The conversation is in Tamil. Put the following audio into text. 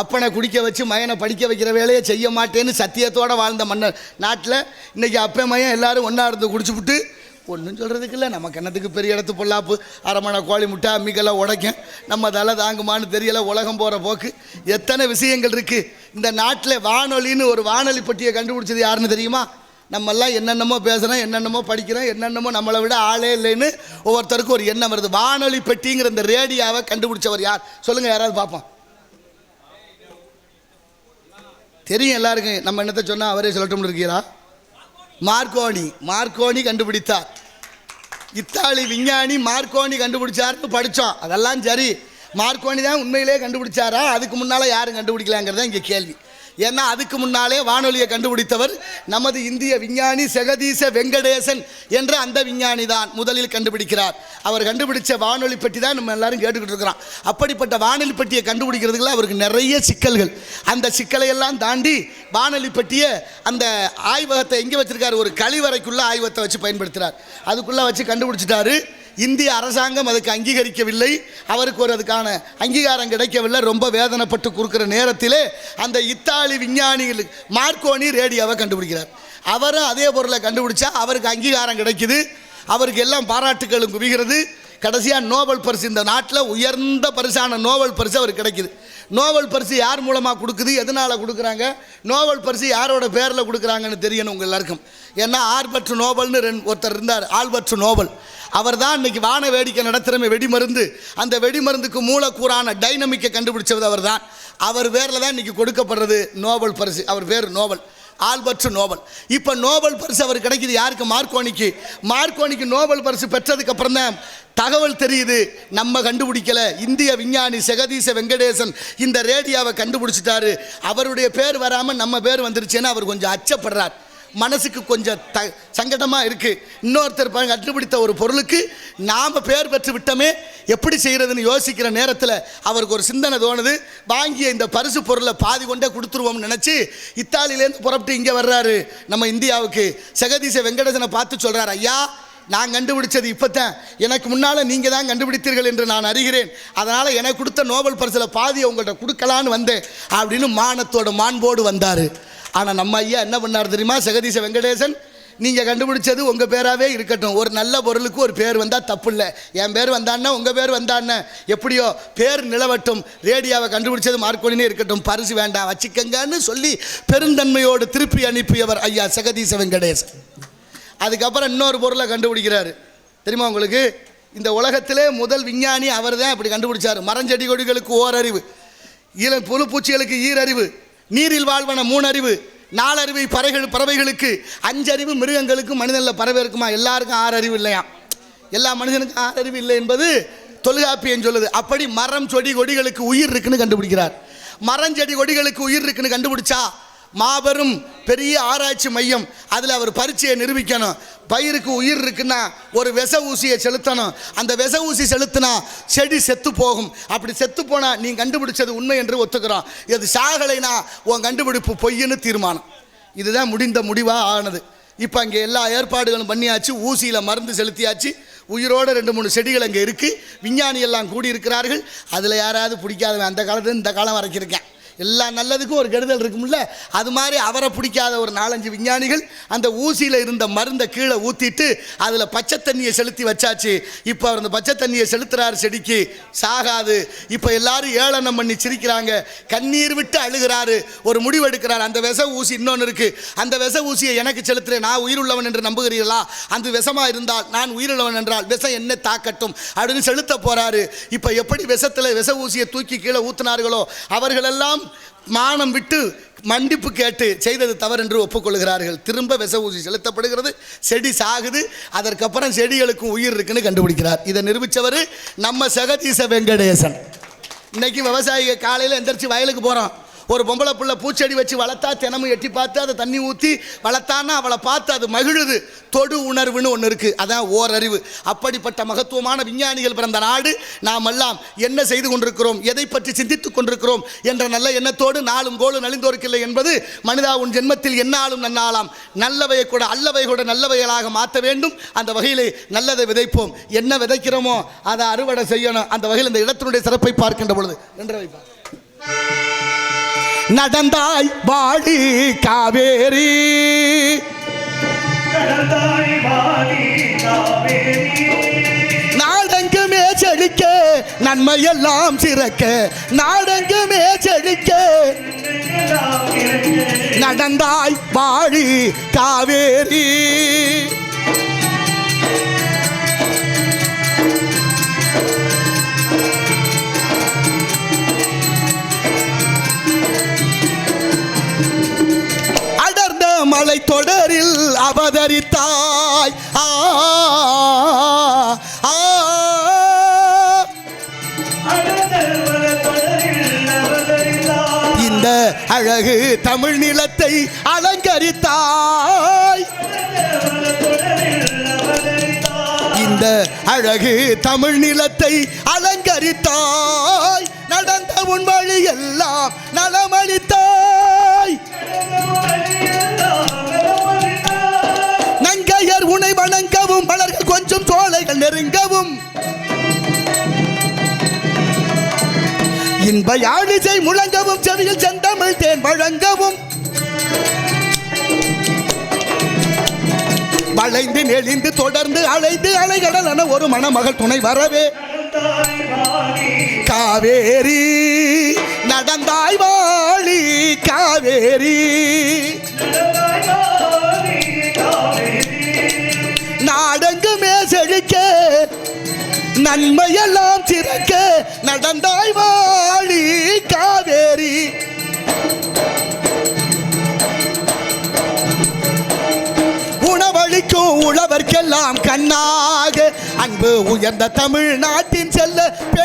அப்பனை குடிக்க வச்சு மகனை படிக்க வைக்கிற வேலையை செய்ய மாட்டேன்னு சத்தியத்தோடு வாழ்ந்த மன்னர் நாட்டில் இன்றைக்கி அப்பா மகன் எல்லோரும் ஒன்றா இருந்து குடிச்சுவிட்டு ஒன்றும் சொல்கிறதுக்கு இல்லை. நமக்கு என்னத்துக்கு பெரிய இடத்து பொல்லாப்பு, அரமணை கோழி முட்டை அம்மிக்கெல்லாம் உடைக்கும், நம்ம தலை தாங்குமான்னு தெரியலை. உலகம் போகிற போக்கு எத்தனை விஷயங்கள் இருக்குது. இந்த நாட்டில் வானொலின்னு ஒரு வானொலி பட்டியை கண்டுபிடிச்சது யாருன்னு தெரியுமா? நம்மெல்லாம் என்னென்னமோ பேசுகிறோம், என்னென்னமோ படிக்கிறோம், என்னென்னமோ நம்மளை விட ஆளே இல்லைன்னு ஒவ்வொருத்தருக்கும் ஒரு எண்ணம் வருது. வானொலி பெட்டிங்கிற இந்த ரேடியோவை கண்டுபிடிச்சவர் யார் சொல்லுங்கள், யாராவது பார்ப்போம். தெரியும் எல்லாருக்கும். நம்ம என்னத்தை சொன்னால் அவரே சொல்லட்டும்னு இருக்கீங்களா? மார்க்கோனி கண்டுபிடித்தார். இத்தாலி விஞ்ஞானி மார்க்கோனி கண்டுபிடிச்சாருன்னு படித்தோம். அதெல்லாம் சரி, மார்க்கோனி தான் உண்மையிலே கண்டுபிடிச்சாரா? அதுக்கு முன்னால் யாரும் கண்டுபிடிக்கலாங்கிறத இங்கே கேள்வி. ஏன்னா அதுக்கு முன்னாலே வானொலியை கண்டுபிடித்தவர் நமது இந்திய விஞ்ஞானி ஜெகதீச வெங்கடேசன் என்ற அந்த விஞ்ஞானி தான் முதலில் கண்டுபிடிக்கிறார். அவர் கண்டுபிடிச்ச வானொலி பெட்டி தான் நம்ம எல்லாரும் கேட்டுக்கிட்டு இருக்கிறோம். அப்படிப்பட்ட வானொலி பெட்டியை கண்டுபிடிக்கிறதுக்குள்ள அவருக்கு நிறைய சிக்கல்கள். அந்த சிக்கலை எல்லாம் தாண்டி வானொலி பெட்டியை அந்த ஆய்வகத்தை எங்கே வச்சிருக்காரு? ஒரு கழிவறைக்குள்ள ஆய்வகத்தை வச்சு பயன்படுத்துகிறார். அதுக்குள்ளே வச்சு கண்டுபிடிச்சிட்டாரு. இந்திய அரசாங்கம் அதுக்கு அங்கீகரிக்கவில்லை, அவருக்கு ஒரு அதுக்கான அங்கீகாரம் கிடைக்கவில்லை. ரொம்ப வேதனைப்பட்டு கொடுக்குற நேரத்திலே அந்த இத்தாலி விஞ்ஞானிகள் மார்க்கோனி ரேடியோவை கண்டுபிடிக்கிறார். அவரும் அதே பொருளை கண்டுபிடிச்சா அவருக்கு அங்கீகாரம் கிடைக்குது, அவருக்கு எல்லாம் பாராட்டுகளும் குவிகிறது. கடைசியாக நோபல் பரிசு, இந்த நாட்டில் உயர்ந்த பரிசான நோபல் பரிசு அவருக்கு கிடைக்குது. நோபல் பரிசு யார் மூலமாக கொடுக்குது, எதனால் கொடுக்குறாங்க, நோபல் பரிசு யாரோட பேரில் கொடுக்குறாங்கன்னு தெரியணும் உங்கள் எல்லாருக்கும். ஏன்னா ஆல்பர்ட் நோபல்னு ஒருத்தர் இருந்தார், ஆல்பர்ட் நோபல். அவர் தான் இன்றைக்கி வான வேடிக்கை நடத்துகிற வெடிமருந்து, அந்த வெடிமருந்துக்கு மூலக்கூறான டைனமிக்கை கண்டுபிடிச்சது அவர் தான். அவர் பேரில் தான் இன்றைக்கி கொடுக்கப்படுறது நோபல் பரிசு. அவர் பேர் நோபல், ஆல்பர்ட் நோபல். இப்போ நோபல் பரிசு அவர் கிடைக்கிது யாருக்கு? மார்க்கோனிக்கு நோபல் பரிசு பெற்றதுக்கு அப்புறம் தான் தகவல் தெரியுது, நம்ம கண்டுபிடிக்கல, இந்திய விஞ்ஞானி ஜெகதீச வெங்கடேசன் இந்த ரேடியோவை கண்டுபிடிச்சிட்டாரு. அவருடைய பேர் வராமல் நம்ம பேர் வந்துருச்சுன்னு அவர் கொஞ்சம் அச்சப்படுறார். மனசுக்கு கொஞ்சம் சங்கடமாக இருக்குது. இன்னொருத்தர் கண்டுபிடித்த ஒரு பொருளுக்கு நாம் பேர் பெற்று விட்டோமே, எப்படி செய்கிறதுன்னு யோசிக்கிற நேரத்தில் அவருக்கு ஒரு சிந்தனை தோணுது. வாங்கிய இந்த பரிசு பொருளை பாதி கொண்டே கொடுத்துருவோம்னு நினச்சி இத்தாலியிலேருந்து புறப்பட்டு இங்கே வர்றாரு நம்ம இந்தியாவுக்கு. ஜெகதீச வெங்கடேசனை பார்த்து சொல்கிறார், ஐயா நான் கண்டுபிடிச்சது இப்போ தான், எனக்கு முன்னால் நீங்கள் தான் கண்டுபிடித்தீர்கள் என்று நான் அறிகிறேன், அதனால் எனக்கு கொடுத்த நோபல் பரிசில் பாதியை உங்கள்கிட்ட கொடுக்கலான்னு வந்தேன் அப்படின்னு மாண்போடு வந்தார். ஆனால் நம்ம ஐயா என்ன பண்ணார் தெரியுமா? ஜெகதீச வெங்கடேசன், நீங்கள் கண்டுபிடிச்சது உங்கள் பேராகவே இருக்கட்டும், ஒரு நல்ல பொருளுக்கு ஒரு பேர் வந்தால் தப்பு இல்லை, என் பேர் வந்தான்னா உங்கள் பேர் வந்தான்னு எப்படியோ பேர் நிலவட்டும், ரேடியோவை கண்டுபிடிச்சது மார்க்கோனினே இருக்கட்டும், பரிசு வேண்டாம் வச்சுக்கங்கன்னு சொல்லி பெருந்தன்மையோடு திருப்பி அனுப்பியவர் ஐயா ஜெகதீச வெங்கடேசன். அதுக்கப்புறம் இன்னொரு பொருளை கண்டுபிடிக்கிறாரு. தெரியுமா உங்களுக்கு? இந்த உலகத்திலே முதல் விஞ்ஞானி அவர் தான் இப்படி கண்டுபிடிச்சார். மரஞ்செடி கொடிகளுக்கு ஓரறிவு, புழு பூச்சிகளுக்கு ஈரறிவு, நீரில் வாழ்வன 3 அறிவு, 4 அறிவு பறவைகளுக்கு, 5 அறிவு மிருகங்களுக்கு, மனிதனில் பறவை இருக்குமா? எல்லாருக்கும் 6 அறிவு இல்லையா? எல்லா மனிதனுக்கும் 6 அறிவு இல்லை என்பது தொல்காப்பியம் சொல்லுது. அப்படி மரம் செடி கொடிகளுக்கு உயிர் இருக்குன்னு கண்டுபிடிக்கிறார். மரஞ்செடி கொடிகளுக்கு உயிர் இருக்குன்னு கண்டுபிடிச்சா மாபெரும் பெரிய ஆராய்ச்சி மையம், அதில் அவர் பரீட்சையை நிரூபிக்கணும். பயிருக்கு உயிர் இருக்குன்னா ஒரு விச ஊசியை செலுத்தணும், அந்த விச ஊசி செலுத்தினா செடி செத்து போகும். அப்படி செத்து போனால் நீ கண்டுபிடிச்சது உண்மை என்று ஒத்துக்கிறோம், இது சாகலைனா உன் கண்டுபிடிப்பு பொய்ன்னு தீர்மானம். இதுதான் முடிவாக ஆனது. இப்போ அங்கே எல்லா ஏற்பாடுகளும் பண்ணியாச்சு, ஊசியில் மருந்து செலுத்தியாச்சு, உயிரோடு 2-3 செடிகள் அங்கே இருக்குது, விஞ்ஞானி எல்லாம் கூடியிருக்கிறார்கள். அதில் யாராவது பிடிக்காதவன் அந்த காலத்தில் இந்த காலம் வரைக்கும் இருக்கேன். எல்லா நல்லதுக்கும் ஒரு கெடுதல் இருக்கும்ல, அது மாதிரி அவரை பிடிக்காத ஒரு 4-5 விஞ்ஞானிகள் அந்த ஊசியில் இருந்த மருந்தை கீழே ஊற்றிட்டு அதில் பச்சை தண்ணியை செலுத்தி வச்சாச்சு. இப்போ அவர் அந்த பச்சை தண்ணியை செலுத்துறாரு, செடிக்கு சாகாது. இப்போ எல்லாரும் ஏளனம் பண்ணி சிரிக்கிறாங்க, கண்ணீர் விட்டு அழுகிறாரு. ஒரு முடிவு எடுக்கிறார், அந்த விச ஊசி இன்னொன்று இருக்குது, அந்த விச ஊசியை எனக்கு செலுத்துறேன், நான் உயிருள்ளவன் என்று நம்புகிறீர்களா? அந்த விஷமாக இருந்தால் நான் உயிருள்ளவன் என்றால் விஷம் என்ன தாக்கட்டும் அப்படின்னு செலுத்த போகிறாரு. இப்போ எப்படி விஷத்தில் விச ஊசியை தூக்கி கீழே ஊற்றினார்களோ அவர்களெல்லாம் மானம் விட்டு மன்னிப்பு கேட்டு செய்தது தவறு என்று ஒப்புக்கொள்கிறார்கள். திரும்ப விச ஊசி செலுத்தப்படுகிறது, செடி சாகுது. அதற்கப்புறம் செடிகளுக்கும் உயிர் இருக்குன்னு கண்டுபிடிக்கிறார். இதை நிரூபித்தவர் நம்ம ஜெகதீச வெங்கடேசன். இன்னைக்கு விவசாயிகள் காலையில் எந்திரிச்சு வயலுக்கு போகிறோம், ஒரு பொம்பளை பிள்ளை பூச்செடி வச்சு வளர்த்தா தினமும் எட்டி பார்த்து அதை தண்ணி ஊற்றி வளர்த்தான்னா அவளை பார்த்து அது மகிழுது. தொடு உணர்வுன்னு ஒன்று இருக்குது, அதான் ஓரறிவு. அப்படிப்பட்ட மகத்துவமான விஞ்ஞானிகள் பிறந்த நாடு. நாம் எல்லாம் என்ன செய்து கொண்டிருக்கிறோம், எதை பற்றி சிந்தித்துக் கொண்டிருக்கிறோம் என்ற நல்ல எண்ணத்தோடு நாளும் கோளும் நலிந்தோருக்கில்லை என்பது மனிதா உன் ஜென்மத்தில் என்னாலும் நன்னாலாம், நல்லவையை கூட அல்லவை கூட நல்லவைகளாக மாற்ற வேண்டும். அந்த வகையிலே நல்லதை விதைப்போம், என்ன விதைக்கிறோமோ அதை அறுவடை செய்யணும். அந்த வகையில் இந்த இடத்தினுடைய சிறப்பை பார்க்கின்ற பொழுது என்று வைப்பார். நடந்தாய் வாடி காவேரி நாடெங்குமே செழிக்க நன்மையெல்லாம் சிறக்க நாடெங்குமே செழிக்க நடந்தாய் வாடி காவேரி மலை தொடரில் அவதரித்தாய் இந்த அழகு தமிழ் நிலத்தை அலங்கரித்தாய் இந்த அழகு தமிழ் நிலத்தை அலங்கரித்தாய் நடந்த உன் வழி எல்லாம் நலமளித்தாய் நங்கையர் உனை வணங்கவும் மலர்கள் கொஞ்சம் சோலைகள் நெருங்கவும் இன்ப யாழிசை முழங்கவும் செவியில் செந்தமிழ் தேன் வழங்கவும் வளைந்து நெளிந்து தொடர்ந்து அலைந்து அலைகடலான ஒரு மணமகள் துணை வரவே காவேரி நடந்தாய் வாழி காவேரி நாடெங்குமே செழிக்க நன்மையெல்லாம் சிறக்க நடந்தாய் வாழி காவேரி உணவளிக்கும் உழவர்க்கெல்லாம் கண்ணாக அன்பு உயர்ந்த தமிழ்நாட்டின் செல்ல பெண்